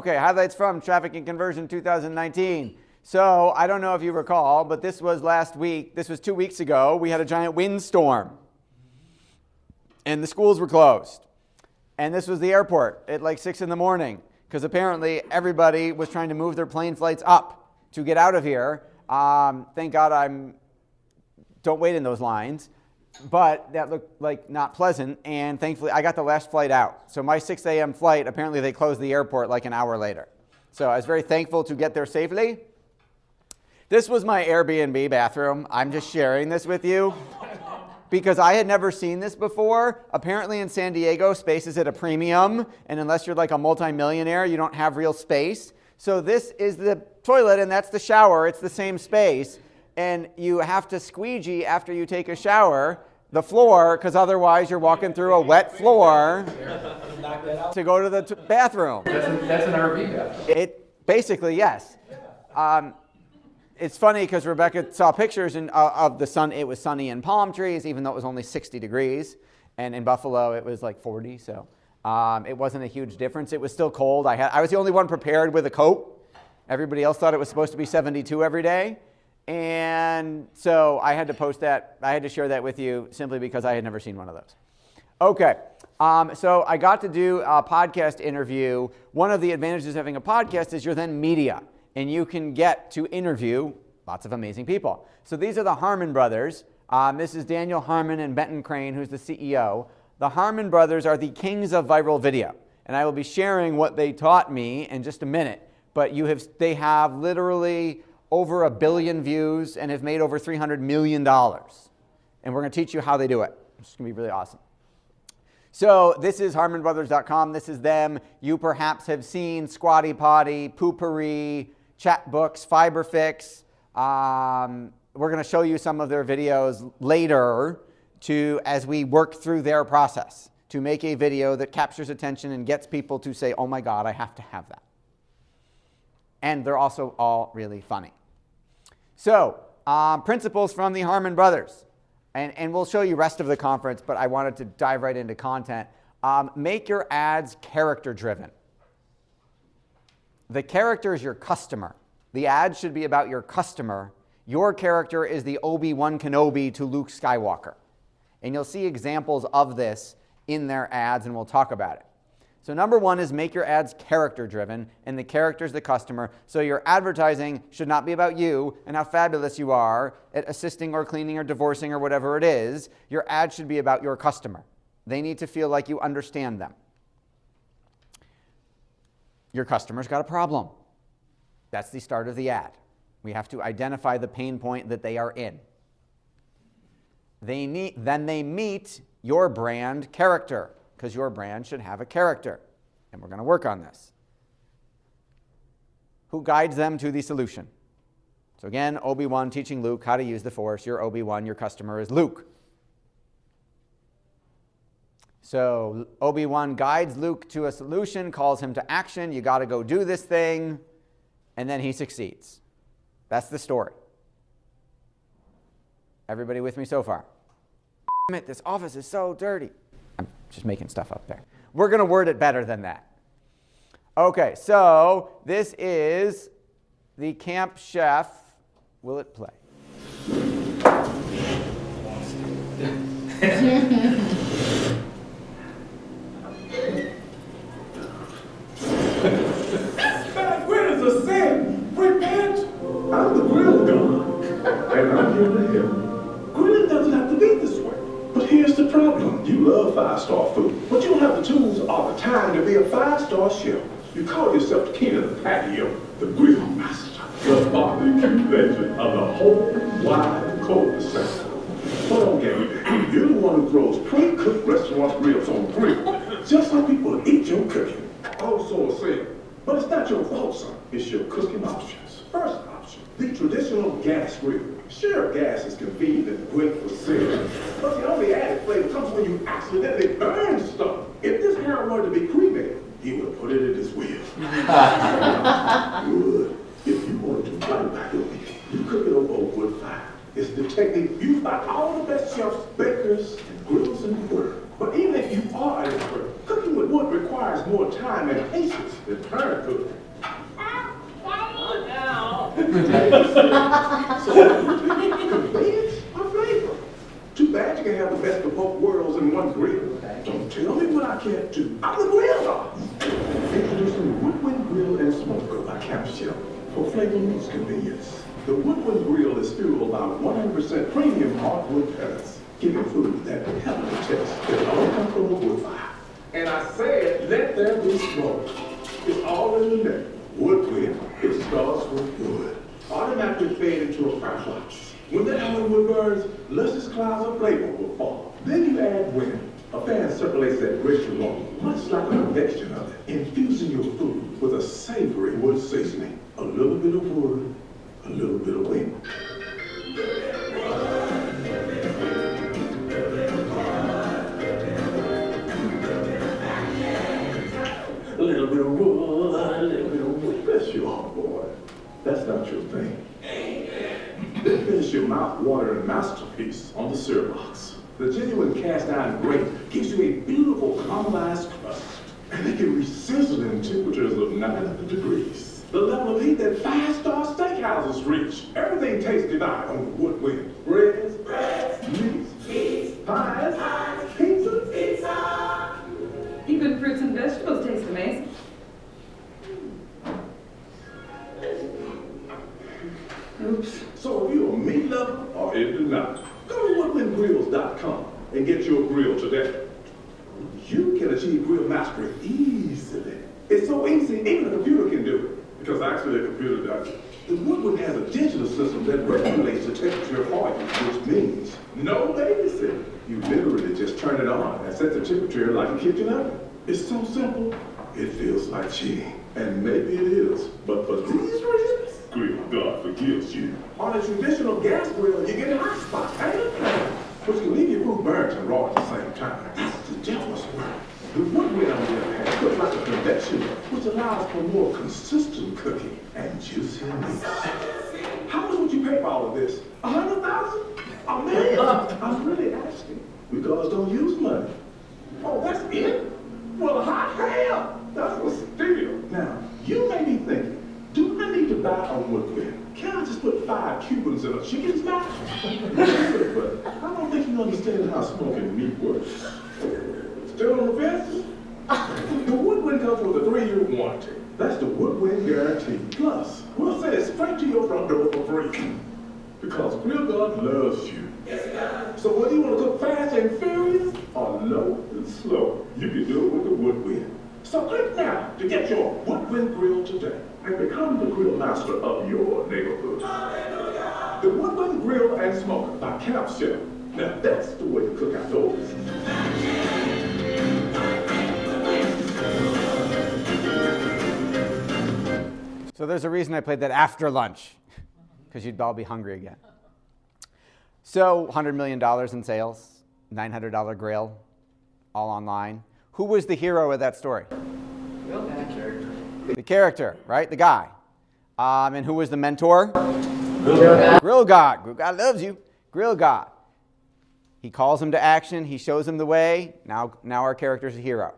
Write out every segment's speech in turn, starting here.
Okay, highlights from Traffic and Conversion 2019. So I don't know if you recall, but this was last week. This was 2 weeks ago. We had a giant windstorm, and the schools were closed. And this was the airport at like 6 in the morning, because apparently everybody was trying to move their plane flights up to get out of here. Thank God don't wait in those lines. But that looked like not pleasant, and thankfully I got the last flight out. So my 6 a.m. flight, apparently they closed the airport like an hour later. So I was very thankful to get there safely. This was my Airbnb bathroom. I'm just sharing this with you because I had never seen this before. Apparently in San Diego, space is at a premium, and unless you're like a multimillionaire, you don't have real space. So this is the toilet, and that's the shower. It's the same space. And you have to squeegee after you take a shower the floor, because otherwise you're walking through a wet floor to go to the bathroom. That's an RV bathroom. Basically, yes. It's funny because Rebecca saw pictures of the sun. It was sunny in palm trees, even though it was only 60 degrees. And in Buffalo, it was like 40. So it wasn't a huge difference. It was still cold. I was the only one prepared with a coat. Everybody else thought it was supposed to be 72 every day. And so I had to post that. I had to share that with you simply because I had never seen one of those. Okay. So I got to do a podcast interview. One of the advantages of having a podcast is you're then media, and you can get to interview lots of amazing people. So these are the Harmon brothers. This is Daniel Harmon and Benton Crane, who's the CEO. The Harmon brothers are the kings of viral video, and I will be sharing what they taught me in just a minute. But they have literally over 1 billion views and have made over $300 million. And we're going to teach you how they do it. It's going to be really awesome. So this is HarmonBrothers.com. This is them. You perhaps have seen Squatty Potty, Poopery, Chatbooks, FiberFix. We're going to show you some of their videos later as we work through their process to make a video that captures attention and gets people to say, oh my God, I have to have that. And they're also all really funny. So, principles from the Harmon brothers. And we'll show you rest of the conference, but I wanted to dive right into content. Make your ads character-driven. The character is your customer. The ad should be about your customer. Your character is the Obi-Wan Kenobi to Luke Skywalker. And you'll see examples of this in their ads, and we'll talk about it. So number one is make your ads character-driven, and the character is the customer. So your advertising should not be about you and how fabulous you are at assisting or cleaning or divorcing or whatever it is. Your ad should be about your customer. They need to feel like you understand them. Your customer's got a problem. That's the start of the ad. We have to identify the pain point that they are in. Then they meet your brand character, because your brand should have a character. And we're going to work on this. Who guides them to the solution? So again, Obi-Wan teaching Luke how to use the Force. You're Obi-Wan, your customer is Luke. So Obi-Wan guides Luke to a solution, calls him to action. You got to go do this thing. And then he succeeds. That's the story. Everybody with me so far? Damn it, this office is so dirty. I'm just making stuff up there. We're going to word it better than that. Okay, so this is the Camp Chef. Will it play? Bad winners are sin. Repent. I'm the grill god, and I'm here to help. Grilling doesn't have to be this way. But here's the problem. You love five-star food, but you don't have the tools or the time to be a five-star chef. You call yourself the king of the patio, the grill master, the barbecue legend of the whole wide cul-de-sac. But okay, you're the one who throws pre-cooked restaurant ribs on the grill, just so people eat your cooking. Also a sin. But it's not your fault, son. It's your cooking options. First option, the traditional gas grill. Sure, gas is convenient and great for sale, but the only added flavor comes when you accidentally burn stuff. If this hair wanted to be cremated, he would have put it in his will. You would. If you wanted to right back up, you cook it over a wood fire. It's the technique used by all the best chefs, bakers, and grillers in the world. But even if you are an expert, cooking with wood requires more time and patience than turn cooking. So, convenience or flavor? Too bad you can have the best of both worlds in one grill. Don't tell me what I can't do. I'm the grill god. Introducing Woodwind Grill and Smoker by Capsule for flavor meets convenience. The Woodwind Grill is fueled by 100% premium hardwood pellets, giving food that heavenly taste that all come from a wood fire. And I said, let there be smoke. It's all in the name. Woodwind. It starts with wood. Automatically fade into a fry box. When that hardwood burns, luscious clouds of flavor will fall. Then you add wind. A fan circulates that rich aroma, much like a convection of it, infusing your food with a savory wood seasoning. A little bit of wood, a little bit of wind. A little bit of wood, a little bit of wind. Bless your heart, boy. That's not your thing. Then finish your mouth-watering masterpiece on the syrup box. The genuine cast iron grate gives you a beautiful caramelized crust, and it can re-sizzle in temperatures of 900 degrees. The level of heat that 5-star steakhouses reach. Everything tastes divine on the Woodwind. Breads, meats, pies, pizza. Even fruits and vegetables taste amazing. Oops. So if you're a meat lover or into not, go to woodwindgrills.com and get your grill today. You can achieve grill mastery easily. It's so easy, even a computer can do it. Because actually a computer does it. The Woodwind has a digital system that regulates the temperature for you, which means no babysitting. You literally just turn it on and set the temperature like a kitchen oven. It's so simple, it feels like cheating. And maybe it is, but for these reasons, grill God forgives you. On a traditional gas grill, you get a hot spot and a flame, which can leave your food burnt and raw at the same time. That's the devil's work. The Woodwind, on the other hand, cooks like a convection, which allows for more consistent cooking and juicy meats. How much would you pay for all of this? $100,000? $1 million? I'm really asking. We girls don't use money. Oh, that's it? Well, hot hell! That's a steal. Now, you may be thinking, do I need to buy a Woodwind? Can I just put 5 Cubans in a chicken's mouth? But I don't think you understand how smoking meat works. Still on the fence? The Woodwind comes with a 3-year warranty. That's the Woodwind guarantee. Plus, we'll send it straight to your front door for free. Because Grill God loves you. So whether you want to cook fast and furious or low and slow, you can do it with the Woodwind. So click now to get your Woodwind grill today and become the grill master of your neighborhood. Hallelujah. The Woodwind Grill and Smoker by Capsule. Now that's the way to cook outdoors. So there's a reason I played that after lunch, because you'd all be hungry again. So $100 million in sales, $900 grill, all online. Who was the hero of that story? The character, right? The guy. And who was the mentor? Grill God. Grill God. Grill God loves you. Grill God. He calls him to action. He shows him the way. Now our character's a hero.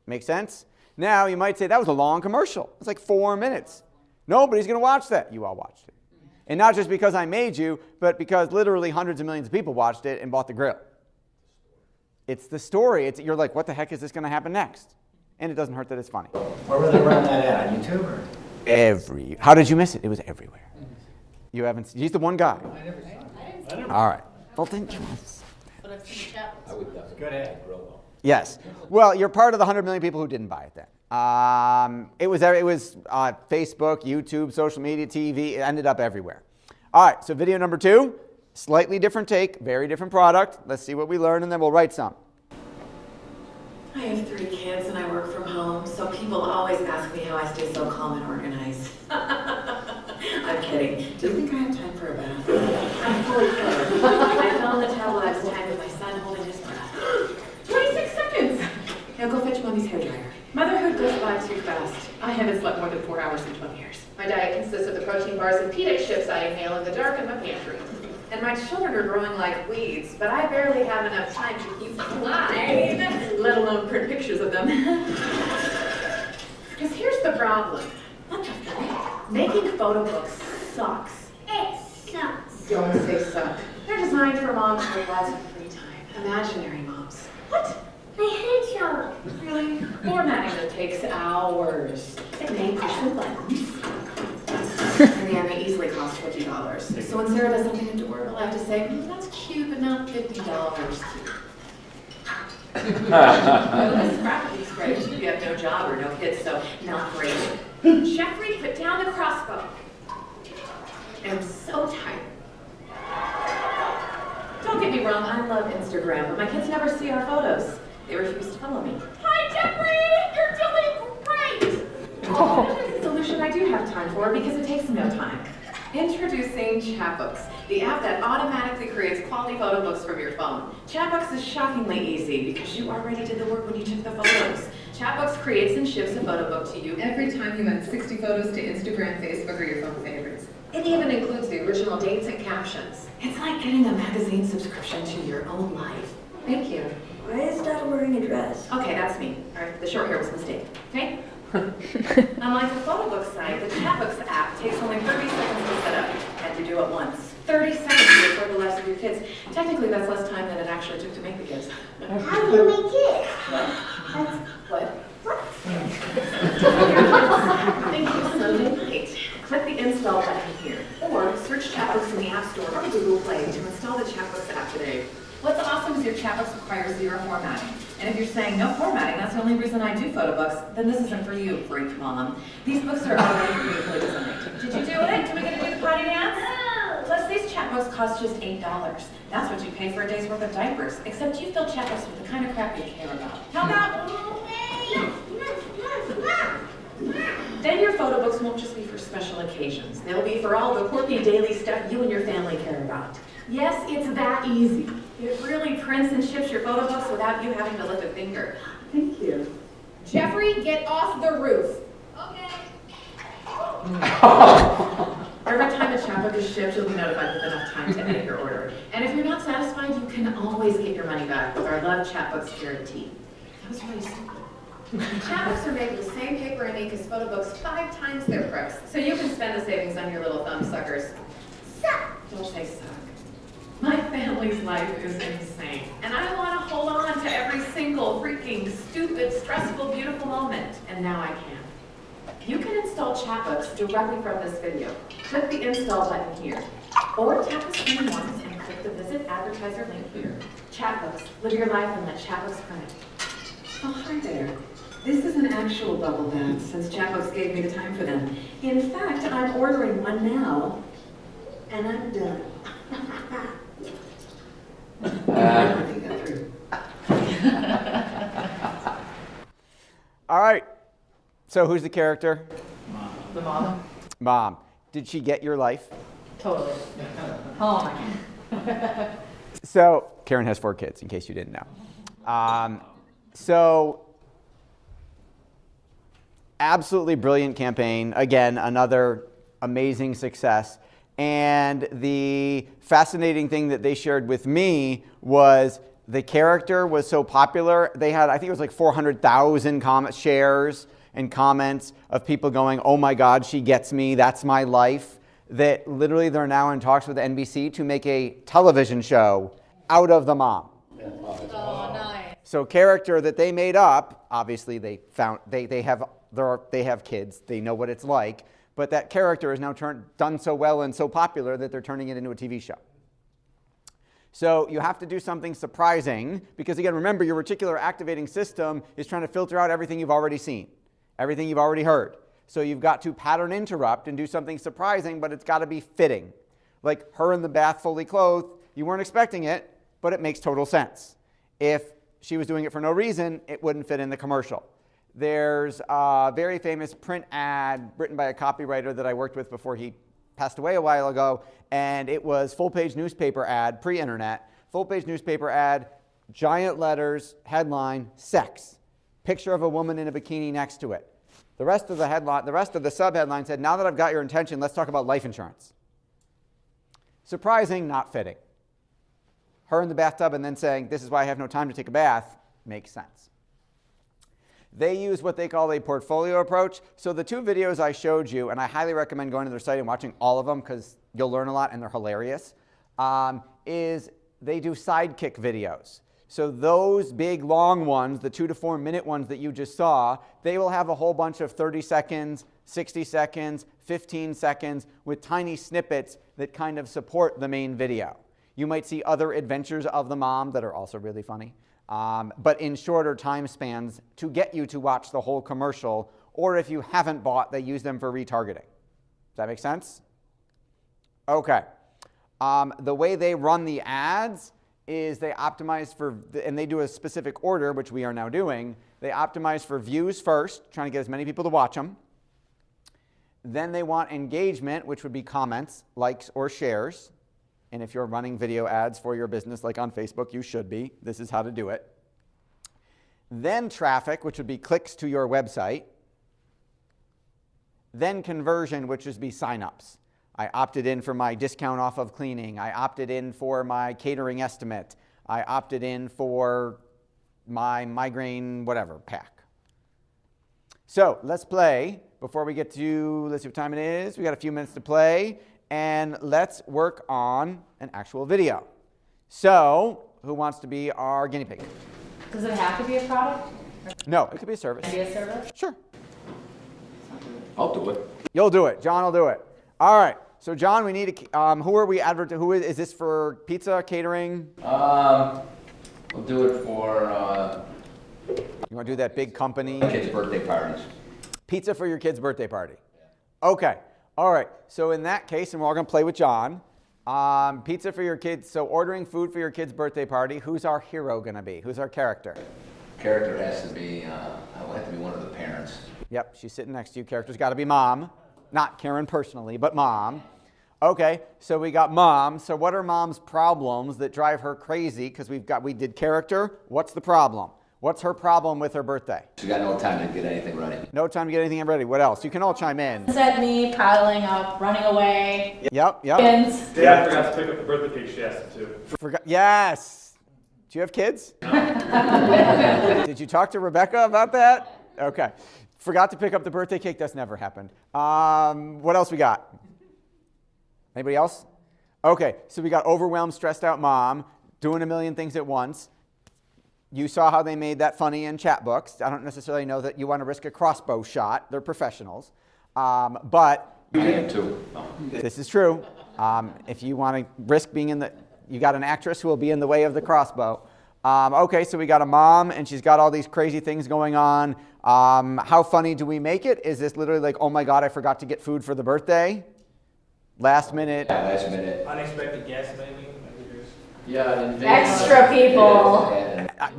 Make sense? Now you might say that was a long commercial. It's like 4 minutes. Nobody's going to watch that. You all watched it. And not just because I made you, but because literally hundreds of millions of people watched it and bought the grill. It's the story. You're like, what the heck is this going to happen next? And it doesn't hurt that it's funny. Where would they run that at? On YouTube or? How did you miss it? It was everywhere. You haven't. He's the one guy. I never saw it. All right. Well, then. But I've seen the chat. I would love it. Good ad, real well. Yes. Well, you're part of the 100 million people who didn't buy it then. It was Facebook, YouTube, social media, TV. It ended up everywhere. All right. So video number 2, slightly different take, very different product. Let's see what we learn, and then we'll write some. I have 3 kids and I work from home, so people always ask me how I stay so calm and organized. I'm kidding. Do you think I have time for a bath? I'm fully clothed. I fell in the towel last time with my son holding his breath. 26 seconds! Now go fetch mommy's hairdryer. Motherhood goes by too fast. I haven't slept more than 4 hours in 12 years. My diet consists of the protein bars and pita chips I inhale in the dark in my pantry. And my children are growing like weeds, but I barely have enough time to keep slides, let alone print pictures of them. Because here's the problem. What the fuck? Making photo books sucks. It sucks. Don't say suck. They're designed for moms with lots of free time. Imaginary moms. What? I hate you. Really? Formatting them takes hours. And they push the buttons. In the end, they easily cost $50. So when Sarah does something adorable, I have to say, that's cute, but not $50. Well, this scrapbooking's great if you have no job or no kids, so not great. Jeffrey, put down the crossbow. I'm so tired. Don't get me wrong, I love Instagram, but my kids never see our photos. They refuse to follow me. Hi, Jeffrey! You're doing great! That's a solution I do have time for because it takes no time. Introducing Chatbooks, the app that automatically creates quality photo books from your phone. Chatbooks is shockingly easy because you already did the work when you took the photos. Chatbooks creates and ships a photo book to you every time you add 60 photos to Instagram, Facebook, or your phone favorites. It even includes the original dates and captions. It's like getting a magazine subscription to your own life. Thank you. Why is Dad wearing a dress? Okay, that's me. All right, the short hair was a mistake. Okay? Unlike the photo book site, the Chatbooks app takes only 30 seconds to set up and to do it once. 30 seconds to record the lives of your kids. Technically, that's less time than it actually took to make the kids. How do you make it? What? Thank you so much. Click the install button here, or search Chatbooks in the App Store or Google Play to install the Chatbooks app today. What's awesome is your Chatbooks require 0 formatting. And if you're saying no formatting, that's the only reason I do photo books, then this isn't for you, freak mom. These books are already beautifully designed. Did you do it? Did we get to do the potty dance? No. Plus, these Chatbooks cost just $8. That's what you pay for a day's worth of diapers, except you fill Chatbooks with the kind of crap you care about. How about? Then your photo books won't just be for special occasions. They'll be for all the quirky daily stuff you and your family care about. Yes, it's that easy. It really prints and ships your photo books without you having to lift a finger. Thank you. Jeffrey, get off the roof. Okay. Every time a Chatbook is shipped, you'll be notified with enough time to edit your order. And if you're not satisfied, you can always get your money back with our Love Chatbooks guarantee. That was really simple. Chatbooks are made with the same paper and ink as photo books 5 times their price. So you can spend the savings on your little thumb suckers. Suck. Don't say suck. My family's life is insane, and I want to hold on to every single freaking stupid, stressful, beautiful moment, and now I can. You can install Chatbooks directly from this video. Click the install button here, or tap the screen once and click the visit advertiser link here. Chatbooks, live your life and let Chatbooks print it. Oh, hi there. This is an actual bubble bath, since Chatbooks gave me the time for them. In fact, I'm ordering one now, and I'm done. I think that through. All right. So who's the character? The mom? Mom. Did she get your life? Totally. Oh my God. So Karen has 4 kids, in case you didn't know. So absolutely brilliant campaign. Again, another amazing success. And the fascinating thing that they shared with me was the character was so popular. They had, I think it was like 400,000 shares and comments of people going, oh my God, she gets me, that's my life. That literally they're now in talks with NBC to make a television show out of the mom. Oh, nice. So character that they made up, obviously they have kids, they know what it's like, but that character is now done so well and so popular that they're turning it into a TV show. So you have to do something surprising, because again, remember, your reticular activating system is trying to filter out everything you've already seen, everything you've already heard. So you've got to pattern interrupt and do something surprising, but it's got to be fitting. Like her in the bath fully clothed, you weren't expecting it, but it makes total sense. If she was doing it for no reason, it wouldn't fit in the commercial. There's a very famous print ad written by a copywriter that I worked with before he passed away a while ago, and it was full-page newspaper ad, pre-internet, full-page newspaper ad, giant letters, headline, sex, picture of a woman in a bikini next to it. The rest of the sub-headline said, now that I've got your attention, let's talk about life insurance. Surprising, not fitting. Her in the bathtub and then saying, this is why I have no time to take a bath, makes sense. They use what they call a portfolio approach. So the 2 videos I showed you, and I highly recommend going to their site and watching all of them because you'll learn a lot and they're hilarious, is they do sidekick videos. So those big long ones, the 2 to 4 minute ones that you just saw, they will have a whole bunch of 30 seconds, 60 seconds, 15 seconds with tiny snippets that kind of support the main video. You might see other adventures of the mom that are also really funny, but in shorter time spans to get you to watch the whole commercial, or if you haven't bought, they use them for retargeting. Does that make sense? Okay. The way they run the ads is they optimize for, and they do a specific order, which we are now doing. They optimize for views first, trying to get as many people to watch them. Then they want engagement, which would be comments, likes, or shares. And if you're running video ads for your business, like on Facebook, you should be. This is how to do it. Then traffic, which would be clicks to your website. Then conversion, which would be signups. I opted in for my discount off of cleaning. I opted in for my catering estimate. I opted in for my migraine whatever pack. So let's play. Before we get to, let's see what time it is. We got a few minutes to play. And let's work on an actual video. So who wants to be our guinea pig? Does it have to be a product? No, it could be a service. Can it be a service? Sure. I'll do it. You'll do it. John will do it. All right. So John, we need to, who are we advertising? Who is this for? Pizza, catering? We'll do it for You want to do that big company? kids' birthday parties. Pizza for your kid's birthday party. Okay. All right. So in that case, and we're all going to play with John. Pizza for your kids. So ordering food for your kid's birthday party. Who's our hero going to be? Who's our character? Character has to be, will have to be one of the parents. Yep. She's sitting next to you. Character's got to be mom. Not Karen personally, but mom. Okay. So we got mom. So what are mom's problems that drive her crazy? Because we did character. What's the problem? What's her problem with her birthday? She got no time to get anything ready. No time to get anything ready. What else? You can all chime in. Set me piling up, running away. Yep. Kids. Dad forgot to pick up the birthday cake she asked him to. Forgot. Yes. Do you have kids? No. Did you talk to Rebecca about that? Okay. Forgot to pick up the birthday cake. That's never happened. What else we got? Anybody else? Okay. So we got overwhelmed, stressed out mom, doing a million things at once. You saw how they made that funny in chat books. I don't necessarily know that you want to risk a crossbow shot. They're professionals. But I am too. this is true. If you want to risk being in the, you got an actress who will be in the way of the crossbow. Okay, so we got a mom and she's got all these crazy things going on. How funny do we make it? Is this literally like, oh my God, I forgot to get food for the birthday? Last minute. Yeah, last minute. Unexpected guests, maybe. Yeah. Extra people.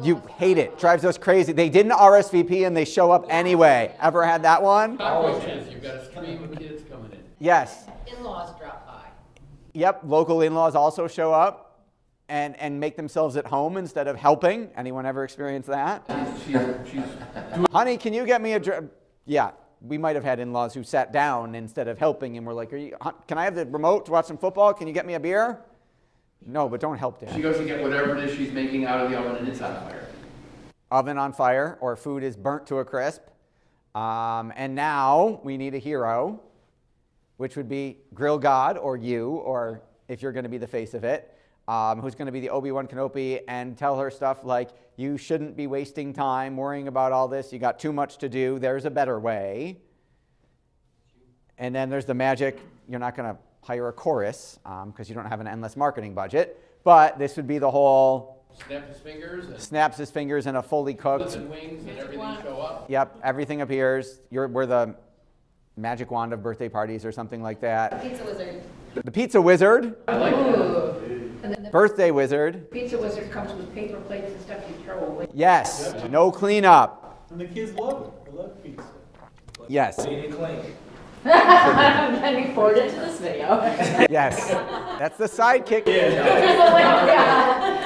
You hate it. Drives us crazy. They didn't RSVP and they show up anyway. Ever had that one? Always is. You've got a stream of kids coming in. Yes. In-laws drop by. Yep. Local in-laws also show up and make themselves at home instead of helping. Anyone ever experienced that? Honey, can you get me a Yeah. We might have had in-laws who sat down instead of helping and were like, can I have the remote to watch some football? Can you get me a beer? No, but don't help Dad. She goes to get whatever it is she's making out of the oven and it's on fire. Oven on fire or food is burnt to a crisp. And now we need a hero, which would be Grill God or you, or if you're going to be the face of it, who's going to be the Obi-Wan Kenobi and tell her stuff like, you shouldn't be wasting time worrying about all this. You got too much to do. There's a better way. And then there's the magic. You're not going to hire a chorus because you don't have an endless marketing budget. But this would be the whole snaps his fingers and a fully cooked and wings and everything show up. Yep, everything appears. We're the magic wand of birthday parties or something like that. Pizza wizard. The pizza wizard. I like that. And then the Birthday wizard. pizza wizard comes with paper plates and stuff you throw away. Yes, no cleanup. And the kids love it. They love pizza. Yes. Clean and clean. Can we forward it to this video? Yes. That's the sidekick.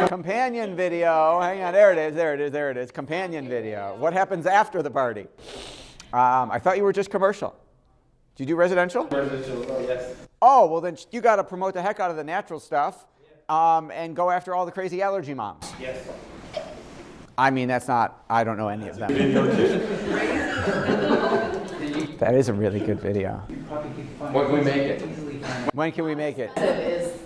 Companion video. Hang on, there it is. Companion video. What happens after the party? I thought you were just commercial. Do you do residential? Residential, oh yes. Oh, well then you got to promote the heck out of the natural stuff and go after all the crazy allergy moms. Yes. I mean, that's not, I don't know any of them. That is a really good video. When can we make it? When can we make it? It is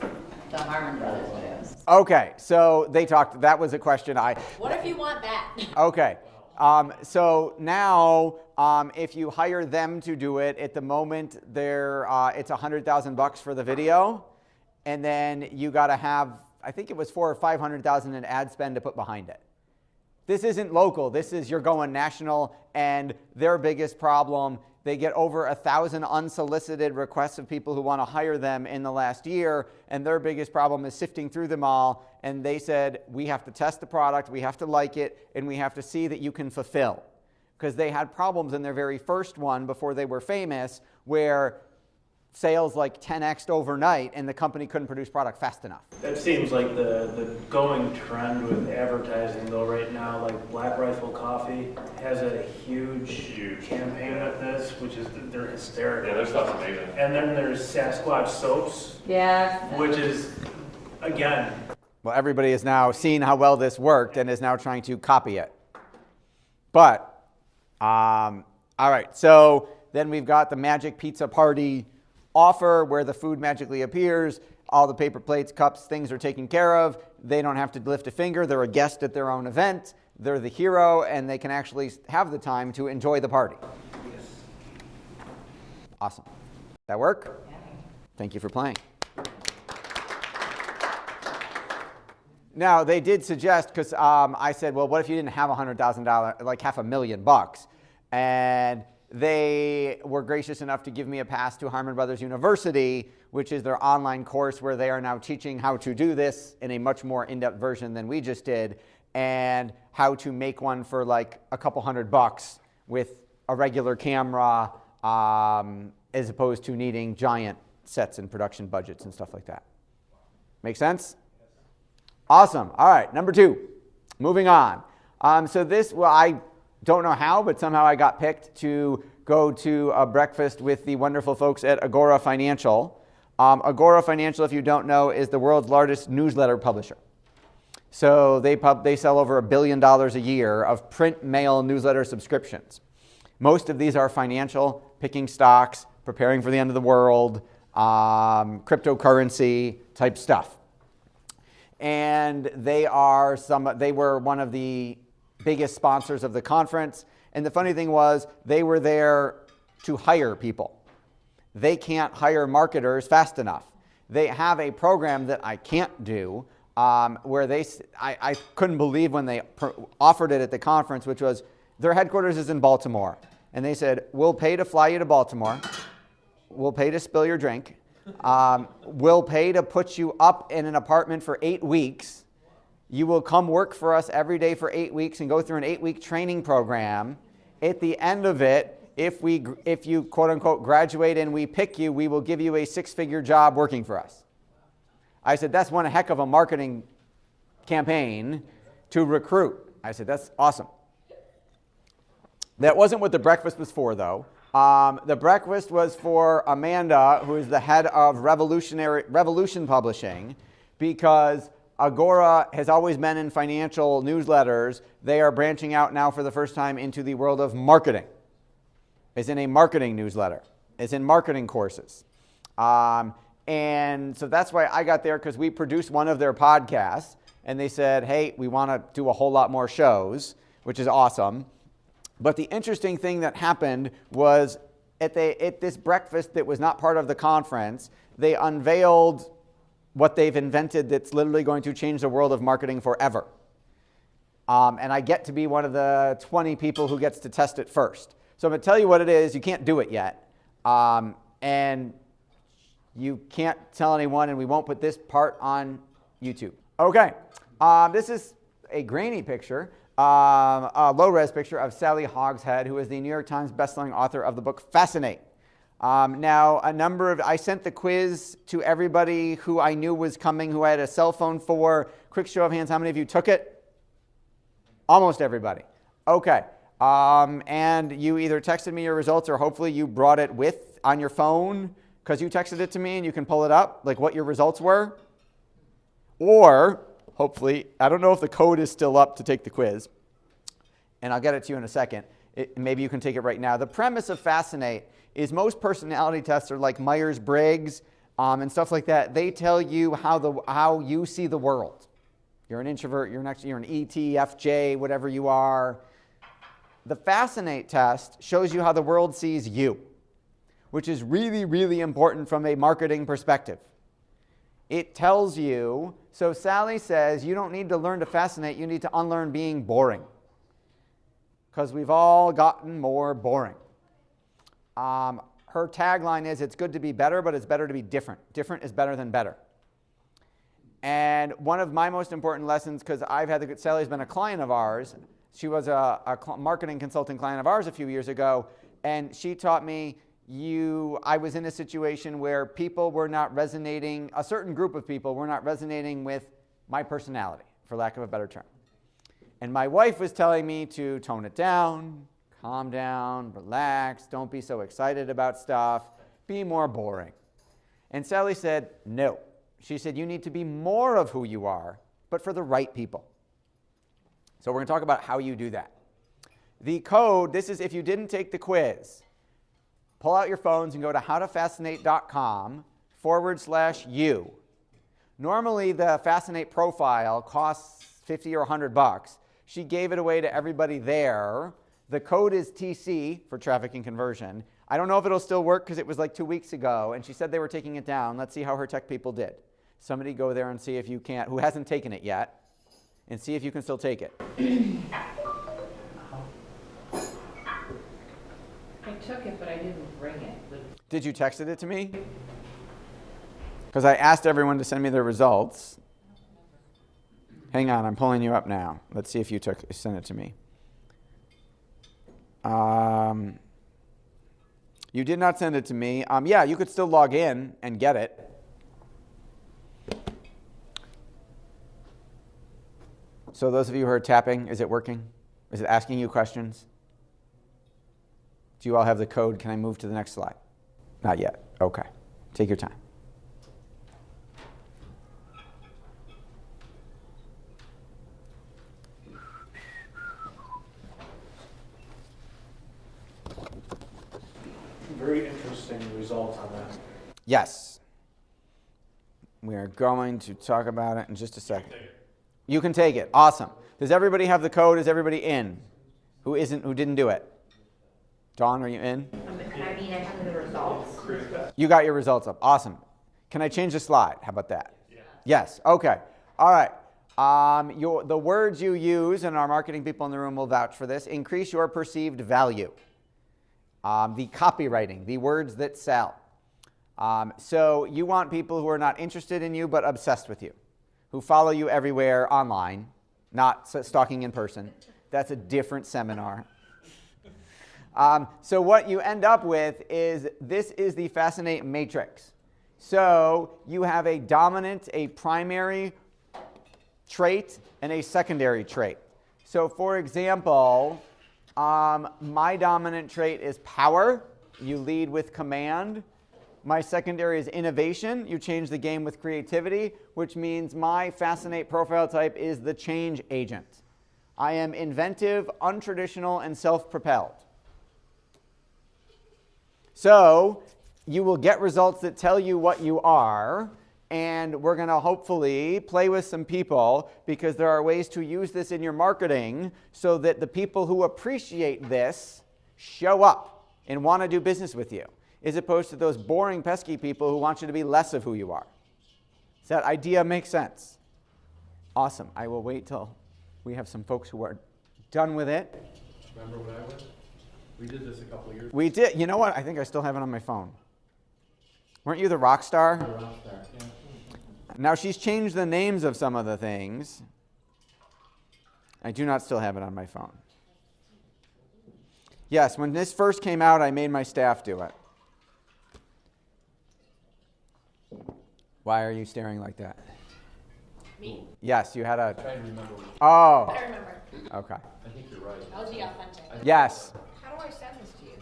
the Harmon Brothers videos. Okay, so they talked, that was a question What if you want that? okay. So now, if you hire them to do it, at the moment, it's $100,000 for the video, and then you got to have, I think it was $400,000 or $500,000 in ad spend to put behind it. This isn't local. This is you're going national, and their biggest problem, they get over 1,000 unsolicited requests of people who want to hire them in the last year, and their biggest problem is sifting through them all. And they said, we have to test the product, we have to like it, and we have to see that you can fulfill. Because they had problems in their very first one before they were famous, where sales like 10x'd overnight, and the company couldn't produce product fast enough. That seems like the going trend with advertising though right now. Like Black Rifle Coffee has a huge campaign with this, which is, they're hysterical. Yeah, their stuff's amazing. And then there's Sasquatch Soaps, Yeah. which is, again, Well, everybody has now seen how well this worked and is now trying to copy it. But, all right, so then we've got the Magic Pizza Party offer where the food magically appears, all the paper plates, cups, things are taken care of. They don't have to lift a finger. They're a guest at their own event. They're the hero, and they can actually have the time to enjoy the party. Yes. Awesome. That work? Yeah. Thank you for playing. Now, they did suggest, because I said, well, what if you didn't have $100,000, like $500,000? And they were gracious enough to give me a pass to Harmon Brothers University, which is their online course where they are now teaching how to do this in a much more in-depth version than we just did, and how to make one for like a couple $100 with a regular camera, as opposed to needing giant sets and production budgets and stuff like that. Make sense? Awesome. All right, number 2. Moving on. So this, well, I don't know how, but somehow I got picked to go to a breakfast with the wonderful folks at Agora Financial. Agora Financial, if you don't know, is the world's largest newsletter publisher. So they sell over $1 billion a year of print, mail, newsletter subscriptions. Most of these are financial, picking stocks, preparing for the end of the world, cryptocurrency type stuff. And they were one of the biggest sponsors of the conference. And the funny thing was, they were there to hire people. They can't hire marketers fast enough. They have a program that I can't do, where I couldn't believe when they offered it at the conference, which was, their headquarters is in Baltimore. And they said, we'll pay to fly you to Baltimore. We'll pay to spill your drink. We'll pay to put you up in an apartment for 8 weeks. You will come work for us every day for 8 weeks and go through an 8-week training program. At the end of it, if you quote unquote graduate and we pick you, we will give you a 6-figure job working for us. I said, that's one heck of a marketing campaign to recruit. I said, that's awesome. That wasn't what the breakfast was for, though. The breakfast was for Amanda, who is the head of Revolution Publishing, because Agora has always been in financial newsletters. They are branching out now for the first time into the world of marketing. It's in a marketing newsletter. It's in marketing courses. And so that's why I got there, because we produced one of their podcasts, and they said, hey, we want to do a whole lot more shows, which is awesome. But the interesting thing that happened was at this breakfast that was not part of the conference, they unveiled what they've invented that's literally going to change the world of marketing forever. And I get to be one of the 20 people who gets to test it first. So I'm going to tell you what it is. You can't do it yet. And you can't tell anyone, and we won't put this part on YouTube. Okay. This is a grainy picture. A low-res picture of Sally Hogshead, who is the New York Times bestselling author of the book Fascinate. Now, I sent the quiz to everybody who I knew was coming, who I had a cell phone for. Quick show of hands, how many of you took it? Almost everybody. Okay. And you either texted me your results or hopefully you brought it on your phone, because you texted it to me and you can pull it up, like what your results were. Or, hopefully, I don't know if the code is still up to take the quiz, and I'll get it to you in a second. Maybe you can take it right now. The premise of Fascinate is most personality tests are like Myers-Briggs and stuff like that. They tell you how you see the world. You're an introvert, you're an ETFJ, whatever you are. The Fascinate test shows you how the world sees you, which is really, really important from a marketing perspective. It tells you, so Sally says, you don't need to learn to fascinate, you need to unlearn being boring. Because we've all gotten more boring. Her tagline is, it's good to be better, but it's better to be different. Different is better than better. And one of my most important lessons, because Sally's been a client of ours, she was a marketing consulting client of ours a few years ago, and she taught me, I was in a situation where people were not resonating, a certain group of people were not resonating with my personality, for lack of a better term. And my wife was telling me to tone it down, calm down, relax, don't be so excited about stuff, be more boring. And Sally said, no. She said, you need to be more of who you are, but for the right people. So we're going to talk about how you do that. The code, this is if you didn't take the quiz. Pull out your phones and go to howtofascinate.com/you. Normally the Fascinate profile costs $50 or $100. She gave it away to everybody there. The code is TC for traffic and conversion. I don't know if it'll still work because it was like 2 weeks ago, and she said they were taking it down. Let's see how her tech people did. Somebody go there and see if you can't, who hasn't taken it yet, and see if you can still take it. I took it, but I didn't bring it. Did you text it to me? Because I asked everyone to send me their results. Hang on, I'm pulling you up now. Let's see if you sent it to me. You did not send it to me. Yeah, you could still log in and get it. So those of you who are tapping, is it working? Is it asking you questions? Do you all have the code? Can I move to the next slide? Not yet. Okay. Take your time. Very interesting results on that. Yes. We are going to talk about it in just a second. You can take it. Awesome. Does everybody have the code? Is everybody in? Who didn't do it? Dawn, are you in? I have the results. You got your results up. Awesome. Can I change the slide? How about that? Yeah. Yes. Okay. All right. The words you use, and our marketing people in the room will vouch for this, increase your perceived value. The copywriting, the words that sell. So you want people who are not interested in you but obsessed with you, who follow you everywhere online, not stalking in person. That's a different seminar. So what you end up with is, this is the Fascinate matrix. So you have a dominant, a primary trait, and a secondary trait. So for example, my dominant trait is power. You lead with command. My secondary is innovation. You change the game with creativity, which means my Fascinate profile type is the change agent. I am inventive, untraditional, and self-propelled. So you will get results that tell you what you are, and we're going to hopefully play with some people, because there are ways to use this in your marketing so that the people who appreciate this show up and want to do business with you, as opposed to those boring, pesky people who want you to be less of who you are. Does that idea make sense? Awesome. I will wait till we have some folks who are done with it. Remember when I went? We did this a couple of years ago. We did. You know what? I think I still have it on my phone. Weren't you the rock star? The rock star, yeah. Now she's changed the names of some of the things. I do not still have it on my phone. Yes, when this first came out, I made my staff do it. Why are you staring like that? Me. Yes, you had a... Try and remember. Oh. I remember. Okay. I think you're right. That was the authentic. Yes. How do I send this to you?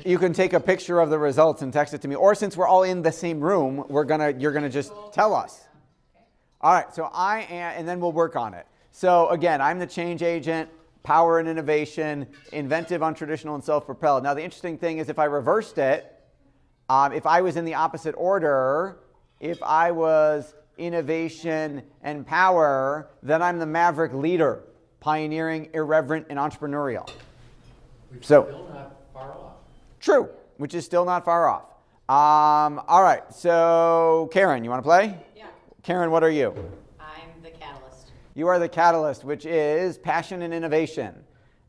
You can take a picture of the results and text it to me. Or since we're all in the same room, you're gonna just tell us. All right, so I am, and then we'll work on it. So again, I'm the change agent, power and innovation, inventive, untraditional, and self-propelled. Now the interesting thing is if I reversed it, if I was in the opposite order, if I was innovation and power, then I'm the maverick leader, pioneering, irreverent, and entrepreneurial. Still not far off. True, which is still not far off. All right, so Karen, you want to play? Yeah. Karen, what are you? I'm the catalyst. You are the catalyst, which is passion and innovation.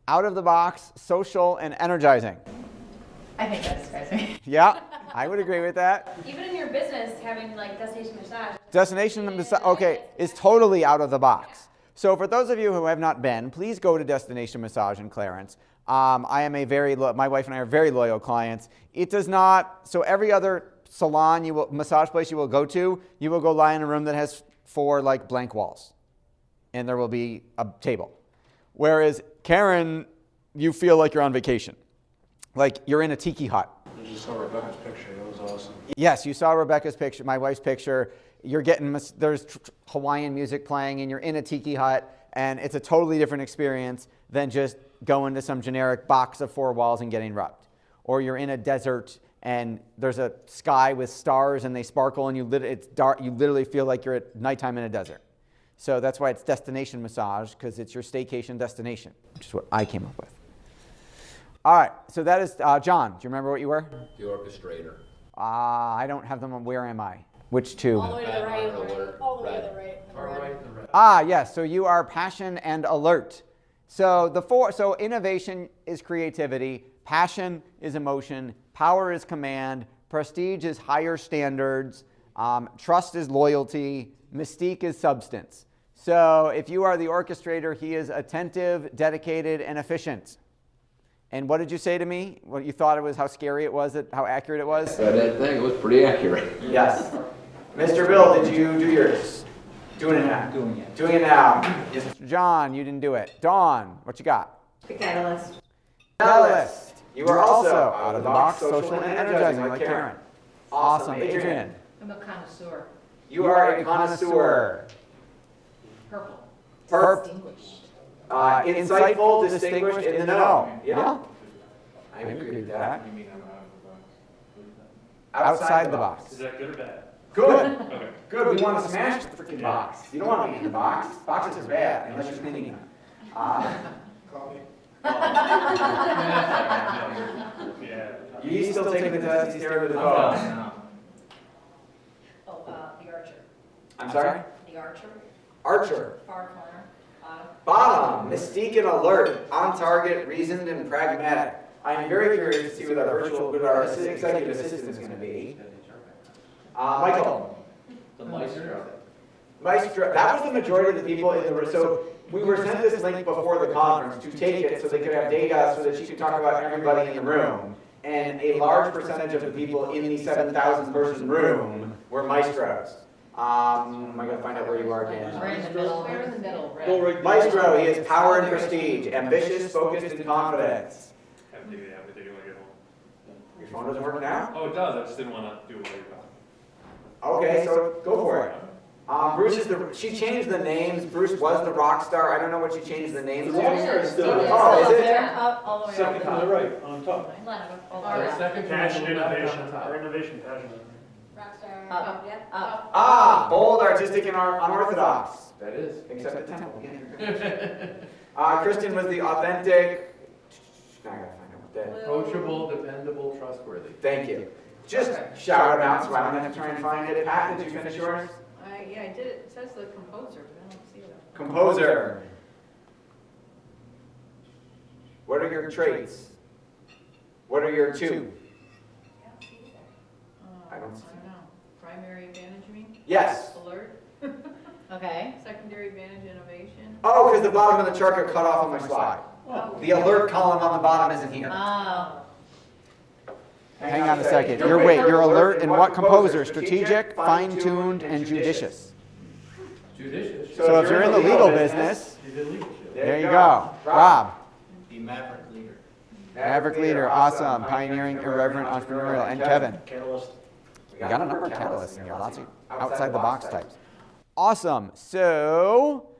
Out of the box, social, and energizing. I think that describes me. Yeah, I would agree with that. Even in your business, having like destination massage. Destination massage, okay, is totally out of the box. So for those of you who have not been, please go to Destination Massage in Clarence. I am my wife and I are very loyal clients. It does not, so every other salon, massage place you will go to, you will go lie in a room that has 4 like blank walls. And there will be a table. Whereas Karen, you feel like you're on vacation. Like you're in a tiki hut. I just saw Rebecca's picture. That was awesome. Yes, you saw Rebecca's picture, my wife's picture. You're getting, there's Hawaiian music playing and you're in a tiki hut and it's a totally different experience than just going to some generic box of 4 walls and getting rubbed. Or you're in a desert and there's a sky with stars and they sparkle and it's dark, you literally feel like you're at nighttime in a desert. So that's why it's destination massage, because it's your staycation destination, which is what I came up with. All right, so that is, John, do you remember what you were? The orchestrator. I don't have them on, where am I? Which two? All the way to the right. Alert, All the way to red. the right. Far right and red. Yes, so you are passion and alert. So so innovation is creativity, passion is emotion, power is command, prestige is higher standards, trust is loyalty, mystique is substance. So if you are the orchestrator, he is attentive, dedicated, and efficient. And what did you say to me? What you thought it was, how scary it was, how accurate it was? I didn't think it was pretty accurate. Yes. Mr. Bill, did you do yours? Doing it now. Doing it. Doing it now. Mr. John, you didn't do it. Dawn, what you got? The catalyst. Catalyst. You are also out of the box, social, and energizing like Karen. Awesome. Adrian, I'm a connoisseur. you are a connoisseur. Purple. Distinguished. Insightful, distinguished, in the know. Yeah. I agree with that. You mean I'm Outside the box. Is that good or bad? Good. Okay. Good. We want to smash the freaking box. You don't want to be in the box. Boxes are bad unless you're cleaning them. Call me. Yeah. You still taking the test? He's staring at the phone. No. Oh, the archer. I'm sorry? The archer. Archer. Far corner. Bottom. Mystique and alert. On target, reasoned, and pragmatic. I'm very curious to see what our executive assistant is going to be. Michael. The maestro. Maestro. That was the majority of the people in the room. So we were sent this link before the conference to take it so they could have data so that she could talk about everybody in the room. And a large percentage of the people in the 7,000 person room were maestros. I gotta find out where you are, Dan. Right in the middle. Where in the middle? Go right there. Maestro, he is power and prestige, ambitious, focused, and confidence. Have to do that with you when I get home. Your phone doesn't work now? Oh, it does. I just didn't want to do it while you're gone. Okay, so go for it. Bruce is she changed the names. Bruce was the rock star. I don't know what she changed the names to. Oh, is it? Up, all the way Second up. from the right, on top. Second from the Passion, little back innovation, on top. or innovation, passion. Rockstar. Up. Yeah. Up. Bold, artistic, and unorthodox. That is. Except at Temple. Kristen was the authentic. Now I gotta find out what that. Approachable, dependable, trustworthy. Thank you. Just shout them out so I don't have to try and find it. Pat, did you finish yours? Yeah, I did it. It says the composer, but I don't see it. Composer. What are your traits? What are your two? I don't see. know. Primary advantage, you mean? Yes. Alert. Okay. Secondary advantage, innovation. Oh, because the bottom of the chart got cut off on my slide. Oh. The alert column on the bottom isn't here. Oh. Hang on a second. You're alert and what composer? Strategic, fine-tuned, and judicious. Judicious. So if you're in the legal business, You did leadership. there you go. Rob. Be maverick leader. Maverick leader, awesome, pioneering, irreverent, entrepreneurial, and Kevin. Catalyst. You got a number of catalysts in here, lots of outside the box types. Awesome. So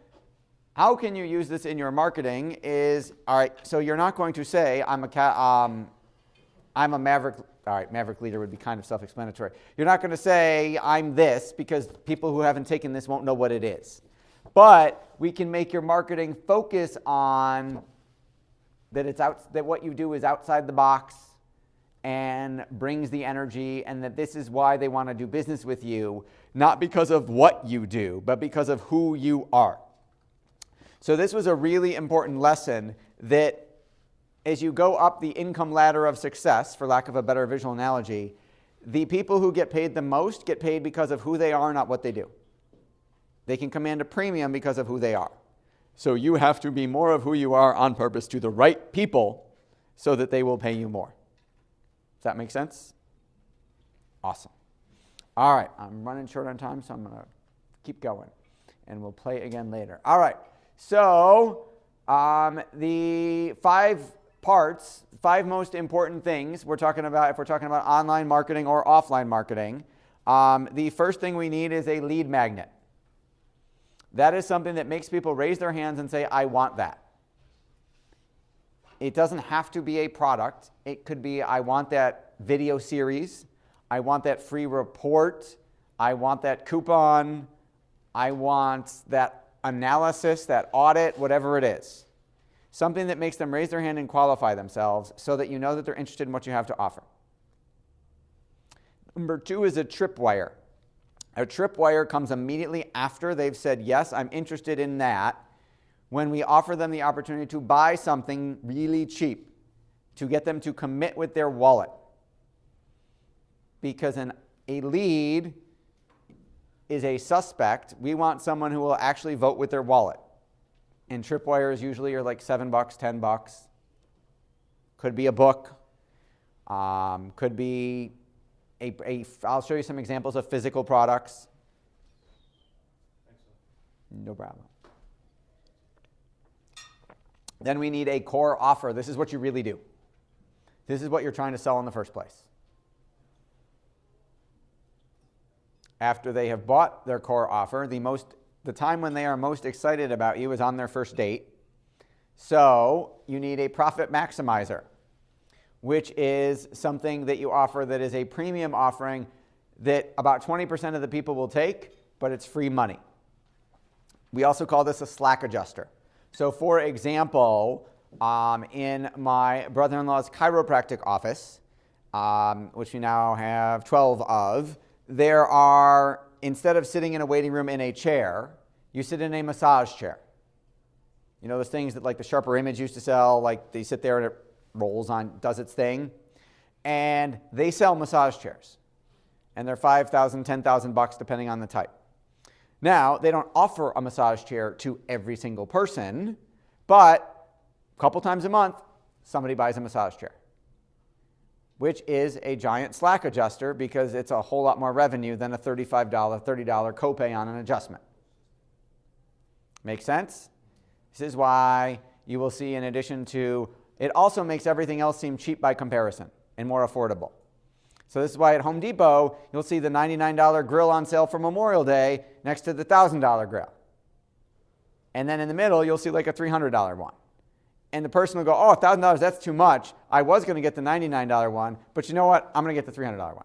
how can you use this in your marketing is, all right, so you're not going to say, I'm a Maverick, all right, Maverick leader would be kind of self-explanatory. You're not going to say, I'm this, because people who haven't taken this won't know what it is. But we can make your marketing focus on that what you do is outside the box and brings the energy, and that this is why they want to do business with you, not because of what you do, but because of who you are. So this was a really important lesson that as you go up the income ladder of success, for lack of a better visual analogy, the people who get paid the most get paid because of who they are, not what they do. They can command a premium because of who they are. So you have to be more of who you are on purpose to the right people so that they will pay you more. Does that make sense? Awesome. All right, I'm running short on time, so I'm going to keep going, and we'll play again later. All right, so the 5 parts, 5 most important things we're talking about if we're talking about online marketing or offline marketing. The first thing we need is a lead magnet. That is something that makes people raise their hands and say, I want that. It doesn't have to be a product. It could be, I want that video series. I want that free report. I want that coupon. I want that analysis, that audit, whatever it is. Something that makes them raise their hand and qualify themselves so that you know that they're interested in what you have to offer. Number 2 is a tripwire. A tripwire comes immediately after they've said, yes, I'm interested in that, when we offer them the opportunity to buy something really cheap to get them to commit with their wallet. Because a lead is a suspect. We want someone who will actually vote with their wallet. And tripwires usually are like $7, $10. Could be a book. Could be I'll show you some examples of physical products. No problem. Then we need a core offer. This is what you really do. This is what you're trying to sell in the first place. After they have bought their core offer, the time when they are most excited about you is on their first date. So you need a profit maximizer, which is something that you offer that is a premium offering that about 20% of the people will take, but it's free money. We also call this a slack adjuster. So for example, in my brother-in-law's chiropractic office, which we now have 12 of, there are, instead of sitting in a waiting room in a chair, you sit in a massage chair. You know those things that like the Sharper Image used to sell, like they sit there and it rolls on, does its thing. And they sell massage chairs. And they're $5,000, $10,000 depending on the type. Now, they don't offer a massage chair to every single person, but a couple times a month, somebody buys a massage chair, which is a giant slack adjuster because it's a whole lot more revenue than a $35, $30 copay on an adjustment. Make sense? This is why you will see, in addition to, it also makes everything else seem cheap by comparison and more affordable. So this is why at Home Depot, you'll see the $99 grill on sale for Memorial Day next to the $1,000 grill. And then in the middle, you'll see like a $300 one. And the person will go, oh, $1,000, that's too much. I was going to get the $99 one, but you know what? I'm going to get the $300 one.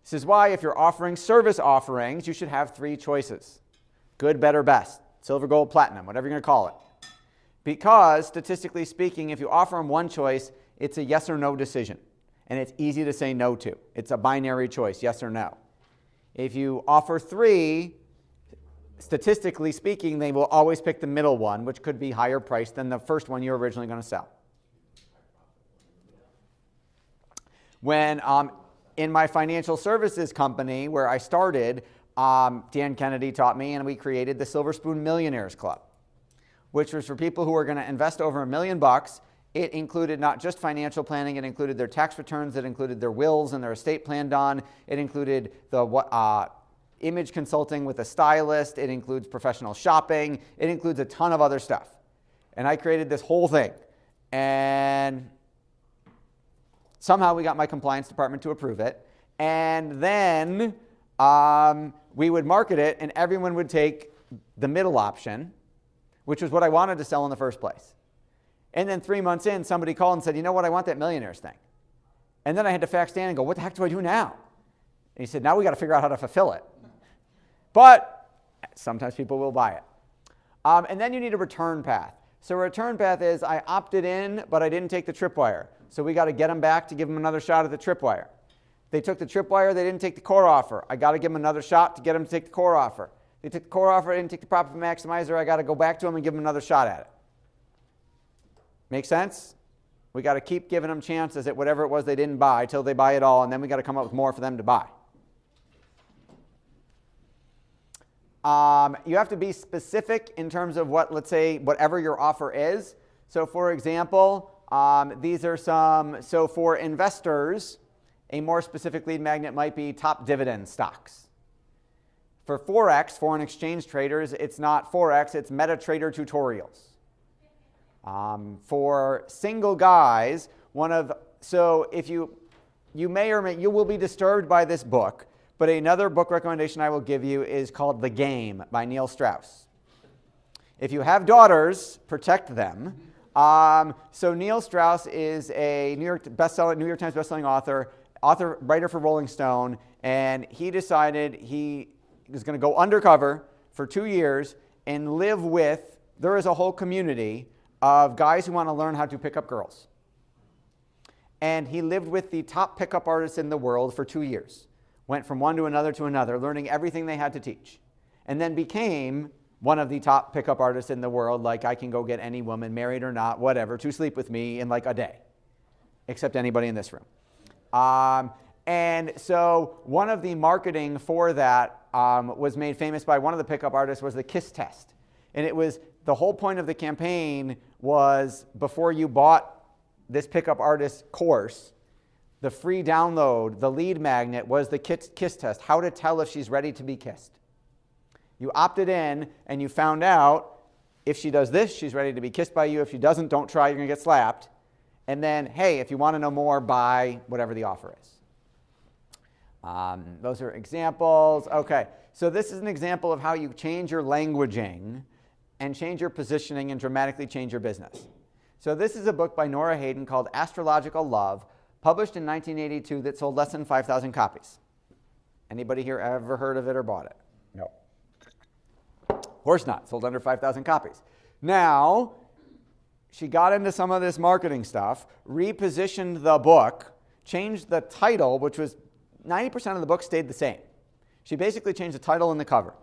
This is why if you're offering service offerings, you should have 3 choices. Good, better, best. Silver, gold, platinum, whatever you're going to call it. Because statistically speaking, if you offer them one choice, it's a yes or no decision. And it's easy to say no to. It's a binary choice, yes or no. If you offer 3, statistically speaking, they will always pick the middle one, which could be higher priced than the first one you were originally going to sell. When in my financial services company where I started, Dan Kennedy taught me, and we created the Silver Spoon Millionaires Club, which was for people who are going to invest over $1 million. It included not just financial planning, it included their tax returns, it included their wills and their estate plan done, it included the image consulting with a stylist, it includes professional shopping, it includes a ton of other stuff. And I created this whole thing. And Somehow we got my compliance department to approve it. And then we would market it, and everyone would take the middle option, which was what I wanted to sell in the first place. And then 3 months in, somebody called and said, you know what, I want that Millionaires thing. And then I had to fax Dan and go, what the heck do I do now? And he said, now we got to figure out how to fulfill it. But sometimes people will buy it. And then you need a return path. So a return path is I opted in, but I didn't take the tripwire. So we got to get them back to give them another shot at the tripwire. They took the tripwire, they didn't take the core offer. I got to give them another shot to get them to take the core offer. They took the core offer, didn't take the profit maximizer. I got to go back to them and give them another shot at it. Make sense? We got to keep giving them chances at whatever it was they didn't buy till they buy it all, and then we got to come up with more for them to buy. You have to be specific in terms of what, let's say, whatever your offer is. So for example, these are some, so for investors, a more specific lead magnet might be top dividend stocks. For Forex, foreign exchange traders, it's not Forex, it's MetaTrader tutorials. For single guys, so if you will be disturbed by this book, but another book recommendation I will give you is called The Game by Neil Strauss. If you have daughters, protect them. So Neil Strauss is a New York Times bestselling author, writer for Rolling Stone, and he decided he was going to go undercover for 2 years and live with, there is a whole community of guys who want to learn how to pick up girls. And he lived with the top pickup artists in the world for 2 years. Went from one to another, learning everything they had to teach. And then became one of the top pickup artists in the world, like I can go get any woman, married or not, whatever, to sleep with me in like a day, except anybody in this room. And so one of the marketing for that was made famous by one of the pickup artists was the kiss test. And it was, the whole point of the campaign was before you bought this pickup artist course, the free download, the lead magnet was the kiss test, how to tell if she's ready to be kissed. You opted in and you found out if she does this, she's ready to be kissed by you. If she doesn't, don't try, you're going to get slapped. And then, hey, if you want to know more, buy whatever the offer is. Those are examples. Okay, so this is an example of how you change your languaging and change your positioning and dramatically change your business. So this is a book by Nora Hayden called Astrological Love, published in 1982 that sold less than 5,000 copies. Anybody here ever heard of it or bought it? No. Of course not. Sold under 5,000 copies. Now, she got into some of this marketing stuff, repositioned the book, changed the title, which was 90% of the book stayed the same. She basically changed the title and the cover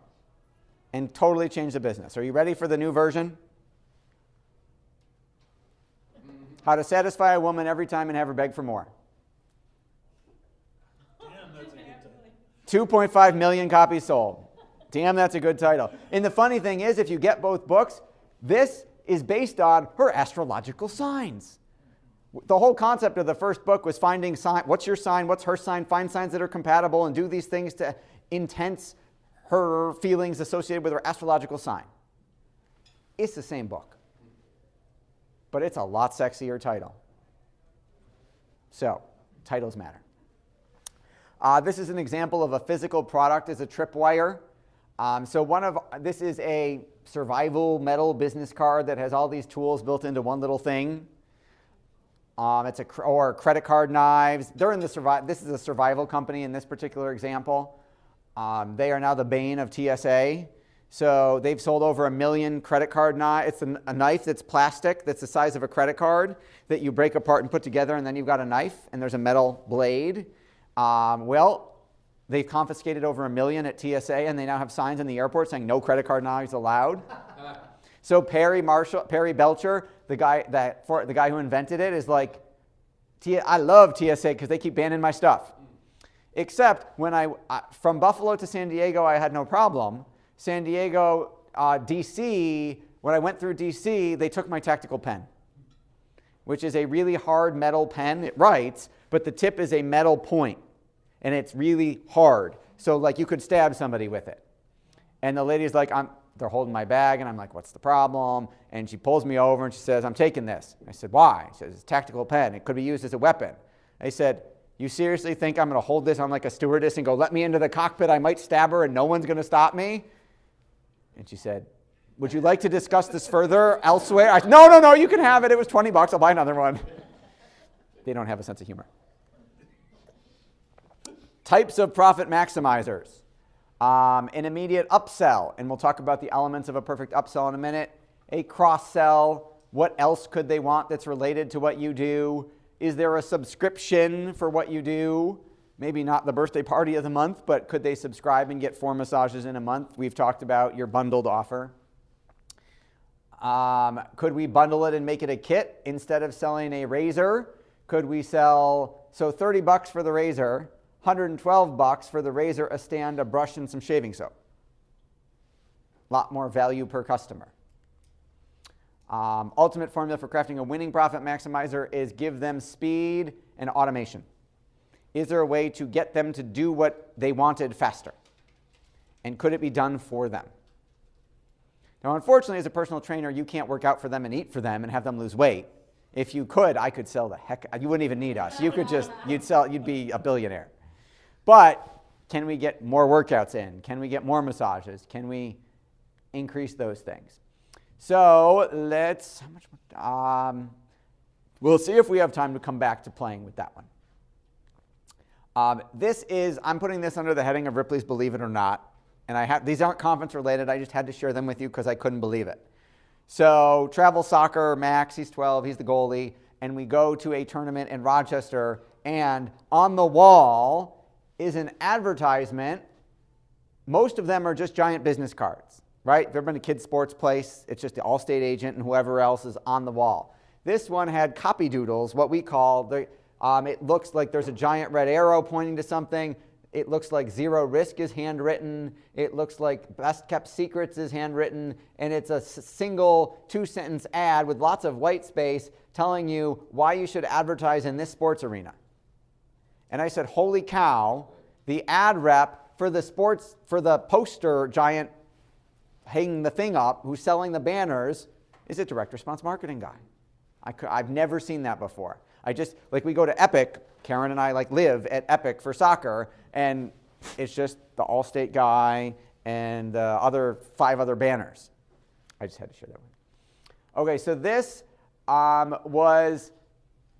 and totally changed the business. Are you ready for the new version? How to satisfy a woman every time and have her beg for more. Damn, that's a good title. 2.5 million copies sold. Damn, that's a good title. And the funny thing is, if you get both books, this is based on her astrological signs. The whole concept of the first book was finding what's your sign, what's her sign, find signs that are compatible and do these things to intense her feelings associated with her astrological sign. It's the same book, but it's a lot sexier title. So, titles matter. This is an example of a physical product as a tripwire. This is a survival metal business card that has all these tools built into one little thing. Or credit card knives. This is a survival company in this particular example. They are now the bane of TSA. So they've sold over 1 million credit card knives. It's a knife that's plastic, that's the size of a credit card, that you break apart and put together, and then you've got a knife, and there's a metal blade. They've confiscated over 1 million at TSA, and they now have signs in the airport saying no credit card knives allowed. So Perry Belcher, the guy who invented it, is like, I love TSA because they keep banning my stuff. Except when from Buffalo to San Diego, I had no problem. San Diego, DC, when I went through DC, they took my tactical pen, which is a really hard metal pen. It writes, but the tip is a metal point, and it's really hard. So like you could stab somebody with it. And the lady's like, they're holding my bag, and I'm like, what's the problem? And she pulls me over, and she says, I'm taking this. I said, why? She says, it's a tactical pen. It could be used as a weapon. I said, you seriously think I'm going to hold this on like a stewardess and go, let me into the cockpit, I might stab her and no one's going to stop me? And she said, would you like to discuss this further elsewhere? I said, no, you can have it. It was $20. I'll buy another one. They don't have a sense of humor. Types of profit maximizers. An immediate upsell, and we'll talk about the elements of a perfect upsell in a minute. A cross-sell. What else could they want that's related to what you do? Is there a subscription for what you do? Maybe not the birthday party of the month, but could they subscribe and get 4 massages in a month? We've talked about your bundled offer. Could we bundle it and make it a kit instead of selling a razor? Could we sell, so $30 for the razor, $112 for the razor, a stand, a brush, and some shaving soap. A lot more value per customer. Ultimate formula for crafting a winning profit maximizer is give them speed and automation. Is there a way to get them to do what they wanted faster? And could it be done for them? Now, unfortunately, as a personal trainer, you can't work out for them and eat for them and have them lose weight. If you could, I could sell the heck. You wouldn't even need us. You could just, you'd be a billionaire. But can we get more workouts in? Can we get more massages? Can we increase those things? So let's, we'll see if we have time to come back to playing with that one. I'm putting this under the heading of Ripley's Believe It or Not. And these aren't conference related. I just had to share them with you because I couldn't believe it. So travel soccer, Max, he's 12, he's the goalie. And we go to a tournament in Rochester, and on the wall is an advertisement. Most of them are just giant business cards, right? If you've ever been to a kid's sports place, it's just the Allstate agent and whoever else is on the wall. This one had copy doodles, what we call, it looks like there's a giant red arrow pointing to something. It looks like Zero Risk is handwritten. It looks like Best Kept Secrets is handwritten. And it's a single 2-sentence ad with lots of white space telling you why you should advertise in this sports arena. And I said, holy cow, the ad rep for the poster giant hanging the thing up, who's selling the banners, is a direct response marketing guy. I've never seen that before. We go to Epic, Karen and I live at Epic for soccer, and it's just the Allstate guy and the 5 other banners. I just had to share that one. Okay, so this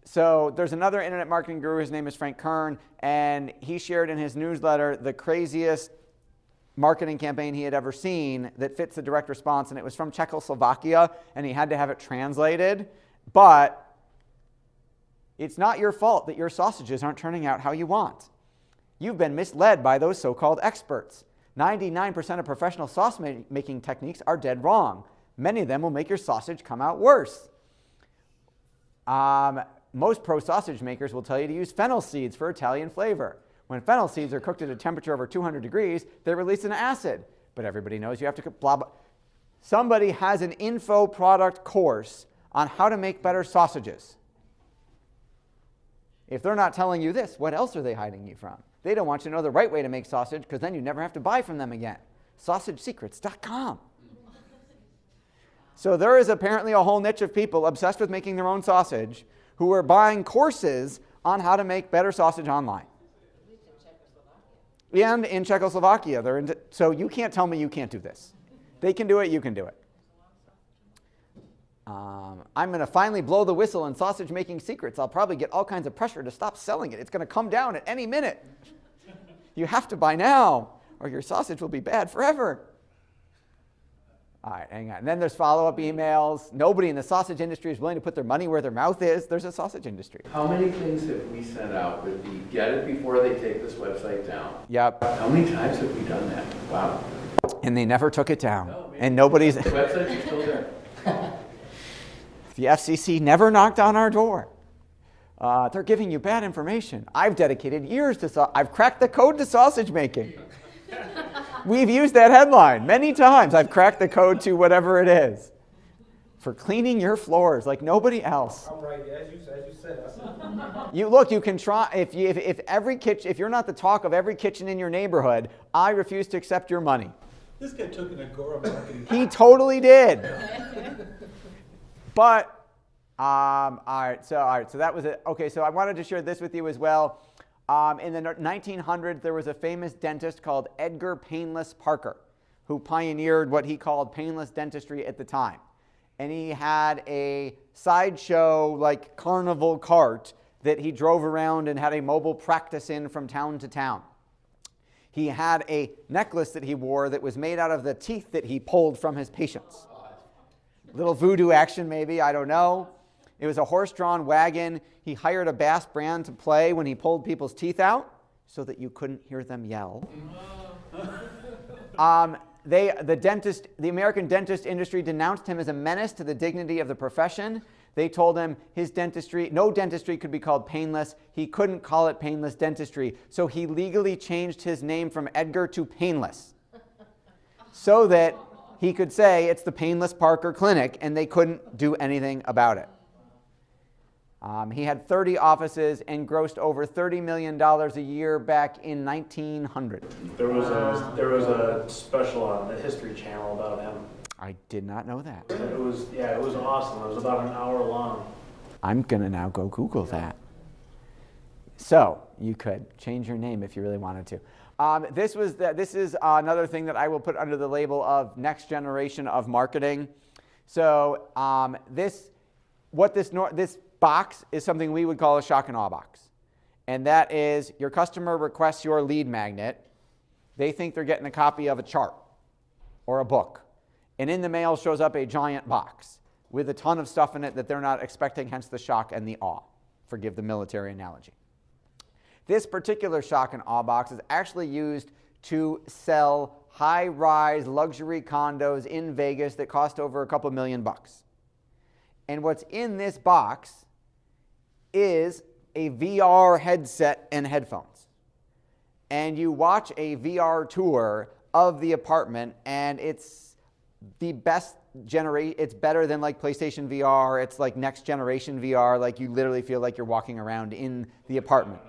so there's another internet marketing guru, his name is Frank Kern, and he shared in his newsletter the craziest marketing campaign he had ever seen that fits the direct response, and it was from Czechoslovakia, and he had to have it translated, but it's not your fault that your sausages aren't turning out how you want. You've been misled by those so-called experts. 99% of professional sauce-making techniques are dead wrong. Many of them will make your sausage come out worse. Most pro sausage makers will tell you to use fennel seeds for Italian flavor. When fennel seeds are cooked at a temperature over 200 degrees, they release an acid. But everybody knows you have to blah, blah. Somebody has an info product course on how to make better sausages. If they're not telling you this, what else are they hiding you from? They don't want you to know the right way to make sausage because then you never have to buy from them again. SausageSecrets.com. So there is apparently a whole niche of people obsessed with making their own sausage who are buying courses on how to make better sausage online. And in Czechoslovakia. So you can't tell me you can't do this. They can do it, you can do it. I'm going to finally blow the whistle on sausage making secrets. I'll probably get all kinds of pressure to stop selling it. It's going to come down at any minute. You have to buy now, or your sausage will be bad forever. All right, hang on. And then there's follow-up emails. Nobody in the sausage industry is willing to put their money where their mouth is. There's a sausage industry. How many things have we sent out with the get it before they take this website down? Yep. How many times have we done that? Wow. And they never took it down. No, and nobody's... The websites are still there. The FCC never knocked on our door. They're giving you bad information. I've dedicated years to I've cracked the code to sausage making. We've used that headline many times. I've cracked the code to whatever it is. For cleaning your floors like nobody else. I'm right, as you said. You can try, if you're not the talk of every kitchen in your neighborhood, I refuse to accept your money. This guy took an Agora marketing. He totally did. But All right, so that was it. Okay, so I wanted to share this with you as well. In the 1900s, there was a famous dentist called Edgar Painless Parker, who pioneered what he called painless dentistry at the time. And he had a sideshow, like carnival cart that he drove around and had a mobile practice in from town to town. He had a necklace that he wore that was made out of the teeth that he pulled from his patients. Little voodoo action maybe, I don't know. It was a horse-drawn wagon. He hired a bass band to play when he pulled people's teeth out so that you couldn't hear them yell. The American dentist industry denounced him as a menace to the dignity of the profession. They told him no dentistry could be called painless. He couldn't call it painless dentistry. So he legally changed his name from Edgar to Painless so that he could say it's the Painless Parker Clinic, and they couldn't do anything about it. He had 30 offices and grossed over $30 million a year back in 1900. There was a special on the History Channel about him. I did not know that. It was awesome. It was about an hour long. I'm going to now go Google that. So you could change your name if you really wanted to. This is another thing that I will put under the label of next generation of marketing. So this box is something we would call a shock and awe box. And that is your customer requests your lead magnet. They think they're getting a copy of a chart or a book. And in the mail shows up a giant box with a ton of stuff in it that they're not expecting, hence the shock and the awe. Forgive the military analogy. This particular shock and awe box is actually used to sell high-rise luxury condos in Vegas that cost over a couple $1 million. And what's in this box is a VR headset and headphones. And you watch a VR tour of the apartment, and it's the best it's better than like PlayStation VR. It's like next generation VR. Like you literally feel like you're walking around in the apartment.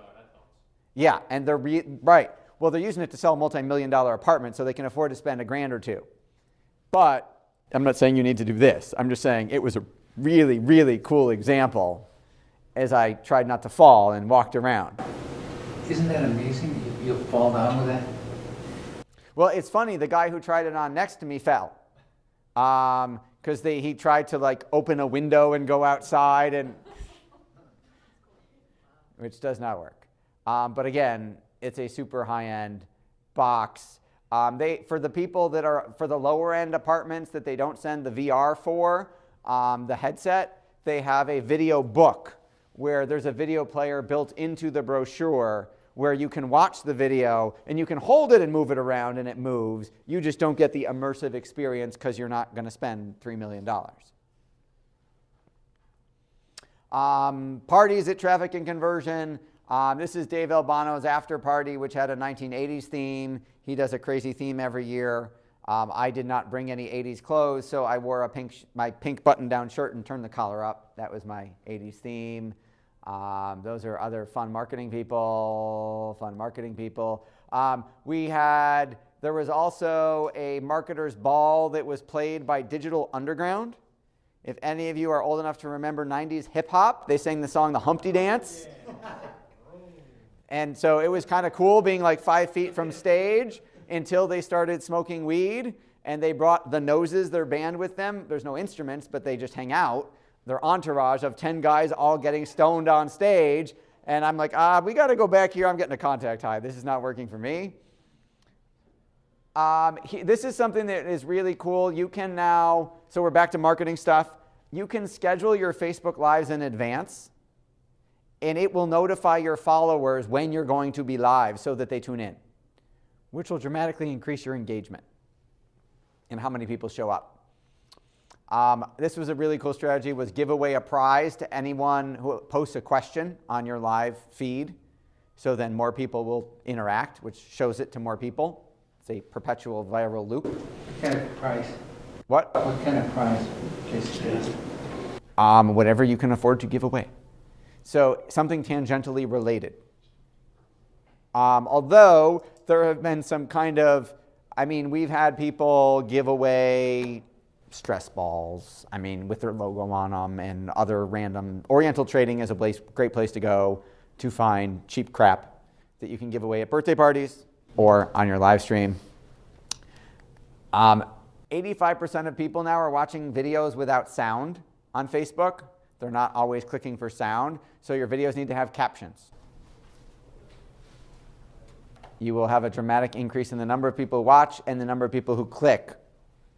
Yeah, and they're right. Well, they're using it to sell a multi-million-dollar apartment, so they can afford to spend $1,000 or $2,000. But I'm not saying you need to do this. I'm just saying it was a really, really cool example as I tried not to fall and walked around. Isn't that amazing? You'll fall down with that? Well, it's funny. The guy who tried it on next to me fell because he tried to like open a window and go outside, and which does not work. But again, it's a super high-end box. For the people that are for the lower-end apartments that they don't send the VR for, the headset, they have a video book where there's a video player built into the brochure where you can watch the video and you can hold it and move it around and it moves. You just don't get the immersive experience because you're not going to spend $3 million. Parties at Traffic and Conversion. This is Dave Albano's after party, which had a 1980s theme. He does a crazy theme every year. I did not bring any 80s clothes, so I wore my pink button-down shirt and turned the collar up. That was my 80s theme. Those are other fun marketing people. There was also a marketer's ball that was played by Digital Underground. If any of you are old enough to remember 90s hip-hop, they sang the song The Humpty Dance. And so it was kind of cool being like 5 feet from stage until they started smoking weed, and they brought the Noses, their band, with them. There's no instruments, but they just hang out. Their entourage of 10 guys all getting stoned on stage. And I'm like, we got to go back here. I'm getting a contact high. This is not working for me. This is something that is really cool. You can now, so we're back to marketing stuff. You can schedule your Facebook Lives in advance, and it will notify your followers when you're going to be live so that they tune in, which will dramatically increase your engagement and how many people show up. This was a really cool strategy, was give away a prize to anyone who posts a question on your live feed, so then more people will interact, which shows it to more people. It's a perpetual viral loop. What kind of prize? What? What kind of prize? Whatever you can afford to give away. So something tangentially related. Although there have been some kind of, we've had people give away stress balls, I mean, with their logo on them, and other random. Oriental Trading is a great place to go to find cheap crap that you can give away at birthday parties or on your live stream. 85% of people now are watching videos without sound on Facebook. They're not always clicking for sound, so your videos need to have captions. You will have a dramatic increase in the number of people who watch and the number of people who click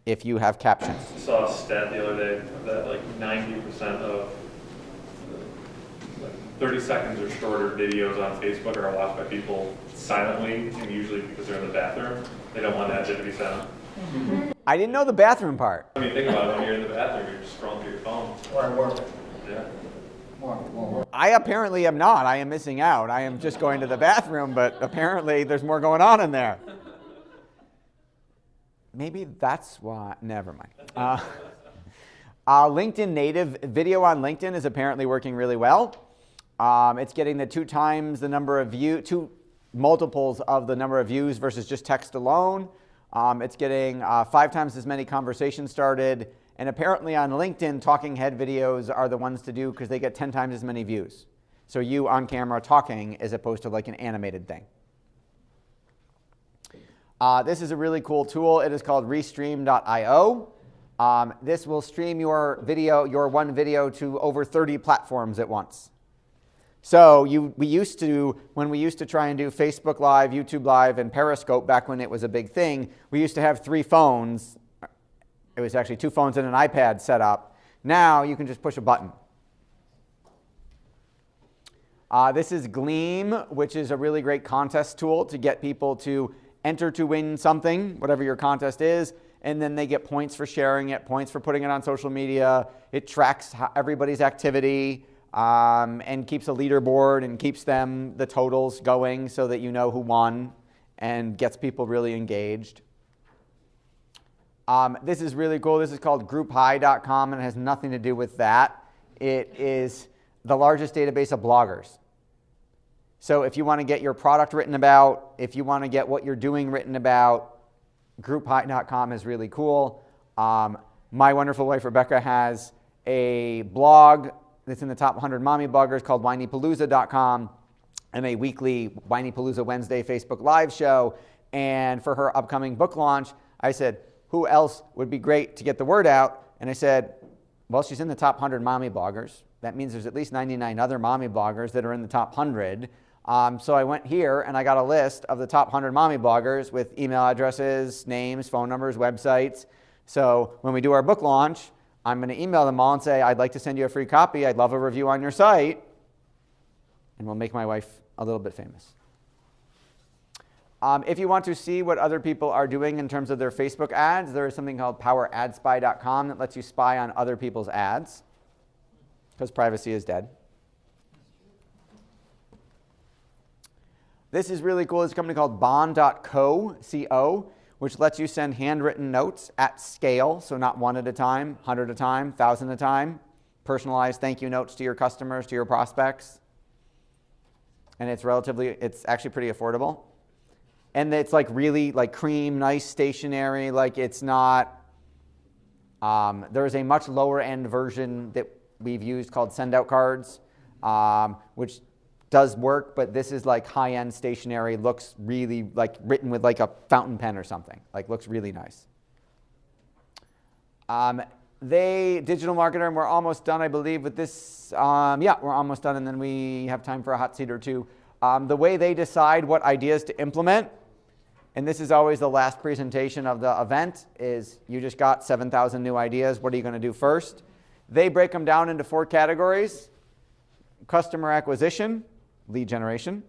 if you have captions. I saw a stat the other day that like 90% of 30 seconds or shorter videos on Facebook are watched by people silently, and usually because they're in the bathroom. They don't want that to be silent. I didn't know the bathroom part. I mean, think about it. When you're in the bathroom, you're just scrolling through your phone. Or work. Yeah. I apparently am not. I am missing out. I am just going to the bathroom, but apparently there's more going on in there. Maybe that's why. Never mind. LinkedIn native video on LinkedIn is apparently working really well. It's getting the 2 times the number of views, 2 multiples of the number of views versus just text alone. It's getting 5 times as many conversations started. And apparently on LinkedIn, talking head videos are the ones to do because they get 10 times as many views. So you on camera talking as opposed to like an animated thing. This is a really cool tool. It is called Restream.io. This will stream your one video to over 30 platforms at once. So when we used to try and do Facebook Live, YouTube Live, and Periscope back when it was a big thing, we used to have 3 phones. It was actually 2 phones and an iPad set up. Now you can just push a button. This is Gleam, which is a really great contest tool to get people to enter to win something, whatever your contest is, and then they get points for sharing it, points for putting it on social media. It tracks everybody's activity and keeps a leaderboard and keeps the totals going so that you know who won and gets people really engaged. This is really cool. This is called GroupHigh.com, and it has nothing to do with that. It is the largest database of bloggers. So if you want to get your product written about, if you want to get what you're doing written about, GroupHigh.com is really cool. My wonderful wife Rebecca has a blog that's in the top 100 mommy bloggers called WhinyPalooza.com, and a weekly WhinyPalooza Wednesday Facebook Live show. And for her upcoming book launch, I said, who else would be great to get the word out? And I said, well, she's in the top 100 mommy bloggers. That means there's at least 99 other mommy bloggers that are in the top 100. So I went here and I got a list of the top 100 mommy bloggers with email addresses, names, phone numbers, websites. So when we do our book launch, I'm going to email them all and say, I'd like to send you a free copy. I'd love a review on your site. And we'll make my wife a little bit famous. If you want to see what other people are doing in terms of their Facebook ads, there is something called poweradsspy.com that lets you spy on other people's ads because privacy is dead. This is really cool. It's a company called bond.co, which lets you send handwritten notes at scale, so not 1 at a time, 100 at a time, 1,000 at a time, personalized thank you notes to your customers, to your prospects. And it's actually pretty affordable. And it's like really like cream, nice stationery, like it's not, there's a much lower end version that we've used called send out cards, which does work, but this is like high end stationery, looks really like written with like a fountain pen or something, like looks really nice. Digital marketer, and we're almost done, I believe, with this. Yeah, we're almost done, and then we have time for a hot seat or 2. The way they decide what ideas to implement, and this is always the last presentation of the event, is you just got 7,000 new ideas. What are you going to do first? They break them down into 4 categories. Customer acquisition, lead generation.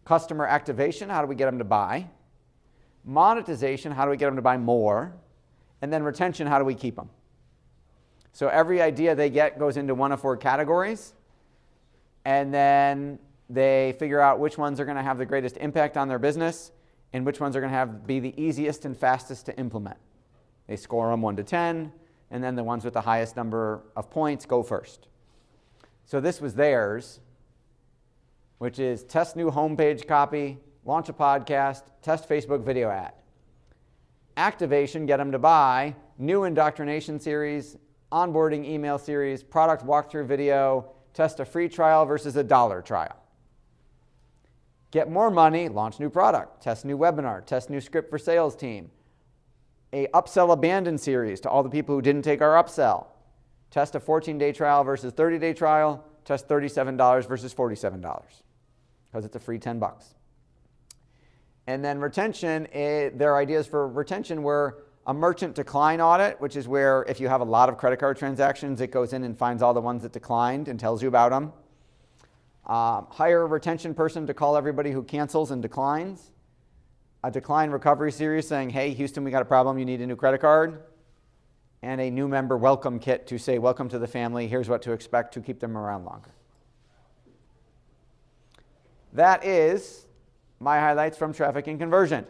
Customer activation, how do we get them to buy? Monetization, how do we get them to buy more? And then retention, how do we keep them? So every idea they get goes into one of 4 categories. And then they figure out which ones are going to have the greatest impact on their business and which ones are going to be the easiest and fastest to implement. They score them 1 to 10, and then the ones with the highest number of points go first. So this was theirs, which is test new homepage copy, launch a podcast, test Facebook video ad. activation, get them to buy, new indoctrination series, onboarding email series, product walkthrough video, test a free trial versus a $1 trial. Get more money, launch new product, test new webinar, test new script for sales team, a upsell abandon series to all the people who didn't take our upsell, test a 14-day trial versus 30-day trial, test $37 versus $47 because it's a free 10 bucks. And then retention, their ideas for retention were a merchant decline audit, which is where if you have a lot of credit card transactions, it goes in and finds all the ones that declined and tells you about them. Hire a retention person to call everybody who cancels and declines. A decline recovery series saying, hey, Houston, we got a problem, you need a new credit card. And a new member welcome kit to say, welcome to the family, here's what to expect to keep them around longer. That is my highlights from traffic and conversion.